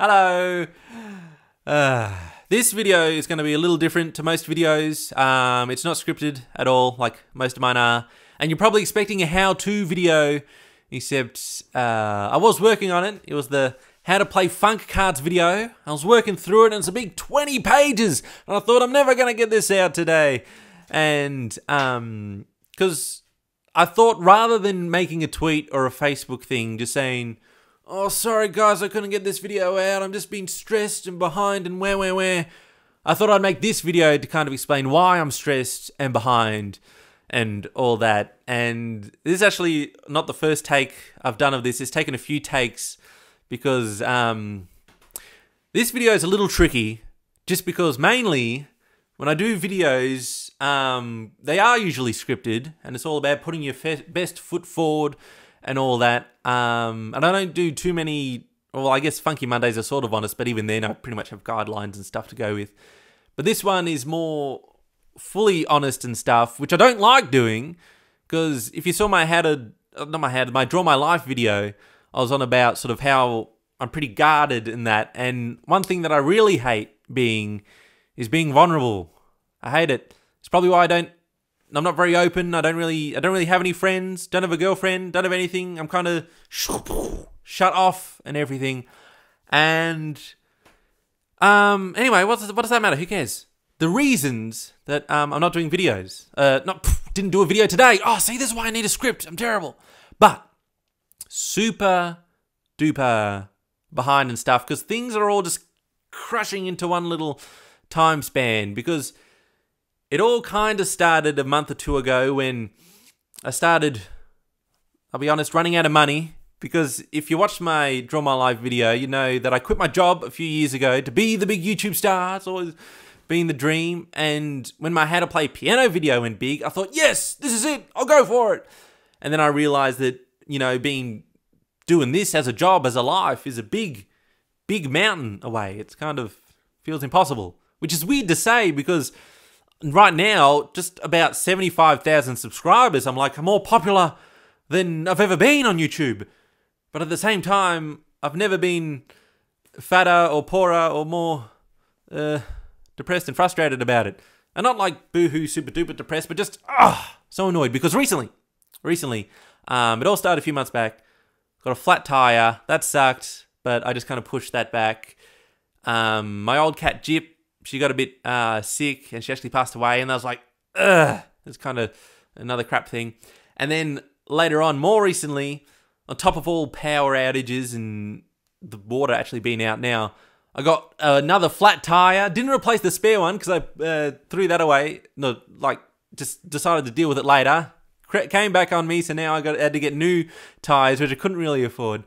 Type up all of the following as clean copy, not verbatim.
Hello. This video is going to be a little different to most videos. It's not scripted at all, like most of mine are. And you're probably expecting a how-to video, except I was working on it. It was the how to play funk cards video. I was working through it, and it's a big 20 pages. And I thought, I'm never going to get this out today. And because I thought, rather than making a tweet or a Facebook thing, just saying, oh, sorry guys, I couldn't get this video out. I'm just being stressed and behind and where. I thought I'd make this video to kind of explain why I'm stressed and behind and all that. And this is actually not the first take I've done of this. It's taken a few takes because this video is a little tricky just because mainly when I do videos, they are usually scripted and it's all about putting your best foot forward and all that. And I don't do too many, well, I guess Funky Mondays are sort of honest, but even then I pretty much have guidelines and stuff to go with. But this one is more fully honest and stuff, which I don't like doing, because if you saw my my Draw My Life video, I was on about sort of how I'm pretty guarded in that. And one thing that I really hate is being vulnerable. I hate it. It's probably why I'm not very open. I don't really have any friends. Don't have a girlfriend. Don't have anything. I'm kind of shut off and everything. And anyway, what does that matter? Who cares? The reasons that I'm not doing videos. Didn't do a video today. Oh, see, this is why I need a script. I'm terrible. But super duper behind and stuff, because things are all just crushing into one little time span, because it all kind of started a month or two ago when I started, I'll be honest, running out of money. Because if you watched my Draw My Life video, you know that I quit my job a few years ago to be the big YouTube star. It's always been the dream. And when my How to Play Piano video went big, I thought, yes, this is it. I'll go for it. And then I realized that, you know, doing this as a job, as a life, is a big mountain away. It's kind of feels impossible, which is weird to say because right now, just about 75,000 subscribers. I'm more popular than I've ever been on YouTube. But at the same time, I've never been fatter or poorer or more depressed and frustrated about it. And not like boohoo, super duper depressed, but just so annoyed because recently, it all started a few months back. Got a flat tire. That sucked, but I just kind of pushed that back. My old cat Jip, she got a bit sick and she actually passed away, and I was like, ugh, it's kind of another crap thing. And then later on, more recently, on top of all power outages and the water actually being out now, I got another flat tire. Didn't replace the spare one because I threw that away. No, just decided to deal with it later. Came back on me, so now I had to get new tires, which I couldn't really afford.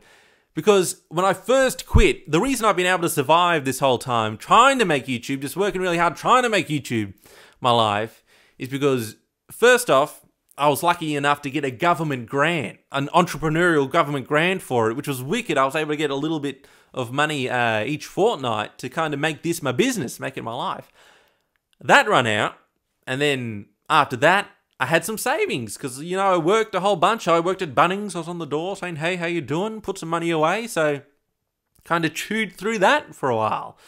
Because when I first quit, the reason I've been able to survive this whole time, trying to make YouTube, just working really hard, trying to make YouTube my life, is because, first off, I was lucky enough to get a government grant, an entrepreneurial government grant for it, which was wicked. I was able to get a little bit of money each fortnight to kind of make this my business, make it my life. That ran out, and then after that, I had some savings because, you know, I worked a whole bunch. I worked at Bunnings. I was on the door saying, hey, how you doing? Put some money away. So kind of chewed through that for a while.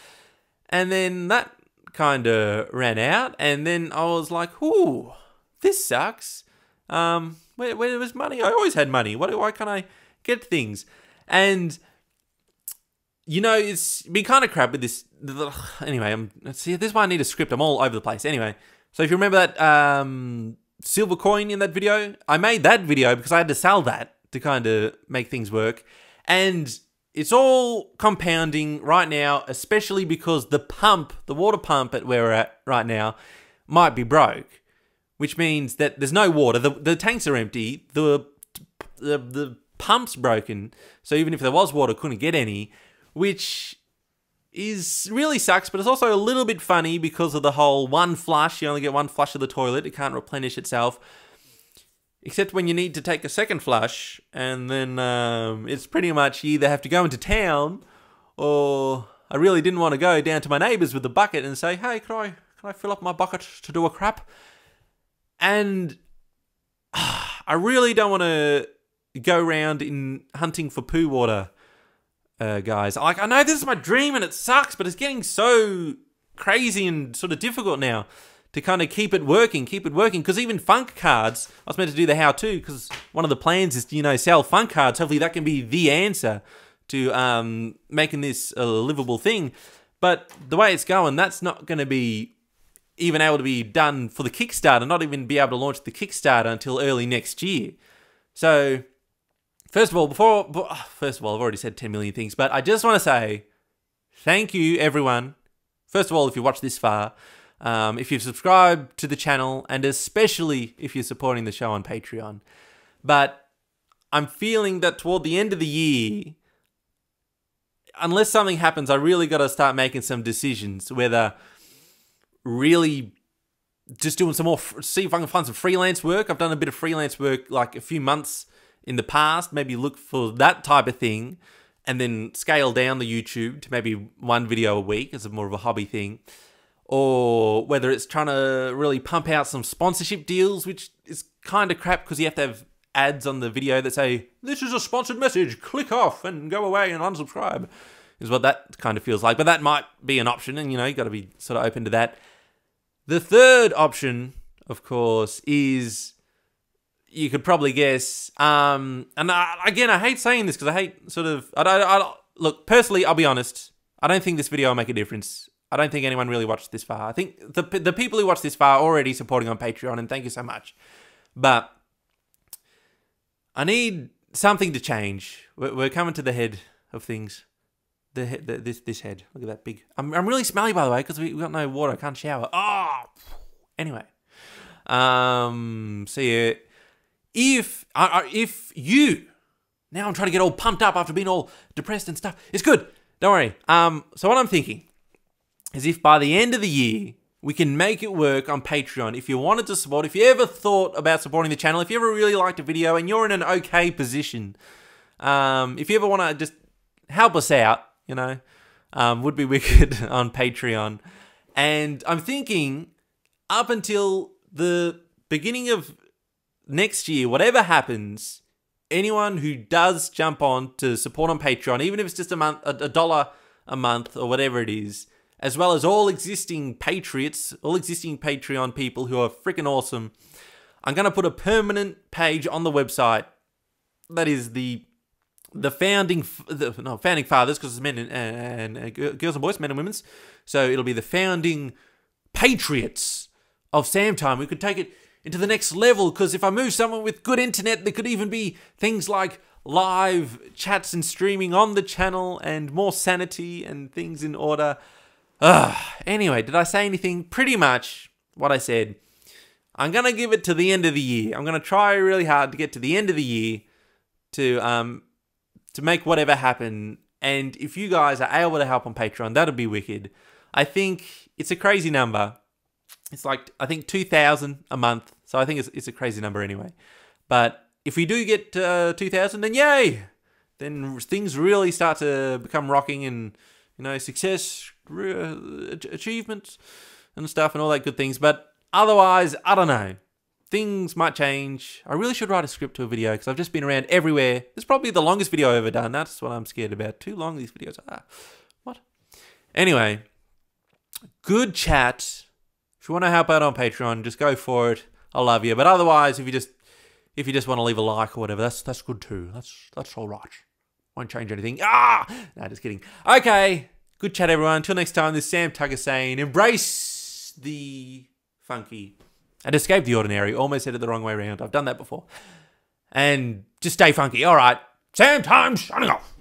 And then that kind of ran out. And then I was like, ooh, this sucks. Where was money? I always had money. Why can't I get things? And, you know, it's been kind of crap with this. Anyway, this is why I need a script. I'm all over the place. Anyway, so if you remember that silver coin in that video, I made that video because I had to sell that to kind of make things work. And it's all compounding right now, especially because the water pump at where we're at right now might be broke, which means that there's no water. The tanks are empty. The pump's broken. So even if there was water, couldn't get any, which is really sucks, but it's also a little bit funny because of the whole one flush. You only get one flush of the toilet. It can't replenish itself. Except when you need to take a second flush, and then it's pretty much you either have to go into town, or I really didn't want to go down to my neighbours with the bucket and say, hey, can I fill up my bucket to do a crap? And I really don't want to go around in hunting for poo water guys. Like, I know this is my dream and it sucks, but it's getting so crazy and sort of difficult now to kind of keep it working. Because even funk cards, I was meant to do the how-to, because one of the plans is to, you know, sell funk cards. Hopefully that can be the answer to making this a livable thing. But the way it's going, that's not going to be even able to be done for the Kickstarter, not even be able to launch the Kickstarter until early next year. So, first of all, I've already said 10 million things, but I just want to say thank you, everyone. First of all, if you watched this far, if you've subscribed to the channel, and especially if you're supporting the show on Patreon. But I'm feeling that toward the end of the year, unless something happens, I really got to start making some decisions, whether really just doing some more, see if I can find some freelance work. I've done a bit of freelance work like a few months in the past, maybe look for that type of thing, and then scale down the YouTube to maybe one video a week as more of a hobby thing. Or whether it's trying to really pump out some sponsorship deals, which is kind of crap because you have to have ads on the video that say, this is a sponsored message, click off and go away and unsubscribe, is what that kind of feels like. But that might be an option, and, you know, you got to be sort of open to that. The third option, of course, is, you could probably guess, again, I hate saying this because I hate sort of, look, personally, I'll be honest, I don't think this video will make a difference. I don't think anyone really watched this far. I think the people who watched this far are already supporting on Patreon, and thank you so much. But I need something to change. We're coming to the head of things. This head. Look at that big. I'm really smelly, by the way, because we got no water. I can't shower. Oh, anyway. So yeah, if you, now I'm trying to get all pumped up after being all depressed and stuff. It's good. Don't worry. So what I'm thinking is, if by the end of the year we can make it work on Patreon, if you wanted to support, if you ever thought about supporting the channel, if you ever really liked a video and you're in an okay position, if you ever want to just help us out, you know, would be wicked on Patreon. And I'm thinking up until the beginning of next year, whatever happens, anyone who does jump on to support on Patreon, even if it's just $1 a month or whatever it is, as well as all existing patriots, all existing Patreon people who are freaking awesome, I'm going to put a permanent page on the website that is the founding fathers, because it's men and girls and boys, men and women's. So it'll be the founding patriots of SAMTIME. We could take it into the next level, because if I move someone with good internet, there could even be things like live chats and streaming on the channel and more sanity and things in order. Anyway, did I say anything? Pretty much what I said. I'm going to give it to the end of the year. I'm going to try really hard to get to the end of the year to make whatever happen. And if you guys are able to help on Patreon, that'll be wicked. I think it's a crazy number. It's like, I think 2,000 a month. So I think it's a crazy number anyway. But if we do get 2,000, then yay! Then things really start to become rocking, and, you know, success, achievements and stuff and all that good things. But otherwise, I don't know. Things might change. I really should write a script to a video, because I've just been around everywhere. This is probably the longest video I've ever done. That's what I'm scared about. Too long, these videos are. What? Anyway, good chat. If you want to help out on Patreon, just go for it. I love you. But otherwise, if you just want to leave a like or whatever, that's good too. That's all right. Won't change anything. No, just kidding. Okay. Good chat, everyone. Until next time, this is Sam Tucker saying, embrace the funky and escape the ordinary. Almost said it the wrong way around. I've done that before. And just stay funky. All right. SAMTIME signing off.